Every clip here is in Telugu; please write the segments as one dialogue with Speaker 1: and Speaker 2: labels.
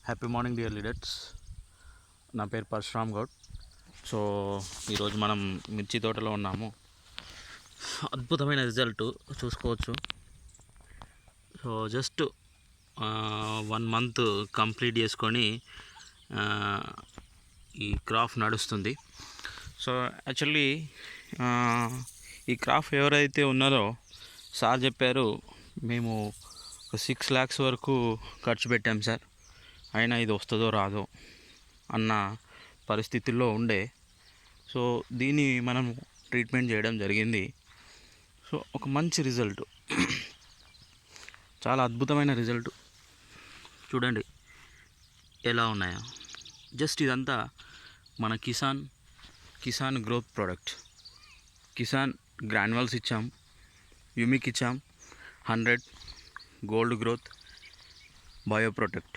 Speaker 1: Happy morning dear leaders. నా పేరు పరశురామ్ గౌడ్. సో ఈరోజు మనం మిర్చి తోటలో ఉన్నాము. అద్భుతమైన రిజల్ట్ చూసుకోవచ్చు. సో జస్ట్ 1 మంత్ కంప్లీట్ చేసుకొని ఈ క్రాప్ నడుస్తుంది. సో యాక్చువల్లీ ఈ క్రాప్ ఎవరైతే ఉన్నారో సార్ చెప్పారు, మేము ఒక 6 lakhs వరకు ఖర్చు పెట్టాం సార్, అయినా ఇది వస్తుందో రాదో అన్న పరిస్థితుల్లో ఉండే. సో దీన్ని మనం ట్రీట్మెంట్ చేయడం జరిగింది. సో ఒక మంచి రిజల్ట్, చాలా అద్భుతమైన రిజల్ట్. చూడండి ఎలా ఉన్నాయో. జస్ట్ ఇదంతా మన Kisan growth product. Kisan granules ఇచ్చాం, యూమిక్ ఇచ్చాం, 100 గోల్డ్ గ్రోత్, బయో ప్రొటెక్ట్.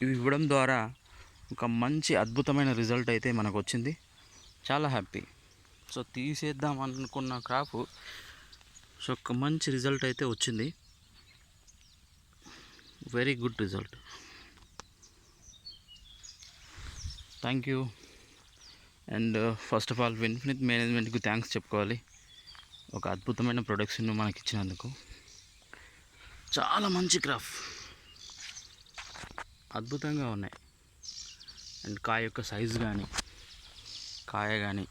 Speaker 1: ఇవి ఇవ్వడం ద్వారా ఒక మంచి అద్భుతమైన రిజల్ట్ అయితే మనకు వచ్చింది. చాలా హ్యాపీ. సో తీసేద్దాం అనుకున్న క్రాప్ సో ఒక మంచి రిజల్ట్ అయితే వచ్చింది. Very good result. Thank you. And first of all Infinite మేనేజ్మెంట్కి థ్యాంక్స్ చెప్పుకోవాలి, ఒక అద్భుతమైన ప్రొడక్ట్స్ను మనకి ఇచ్చినందుకు. చాలా మంచి క్రాప్, అద్భుతంగా ఉన్నాయి. అండ్ కాయ యొక్క సైజు కానీ కాయ కానీ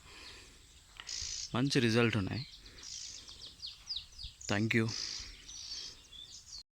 Speaker 1: మంచి రిజల్ట్ ఉన్నాయి. Thank you.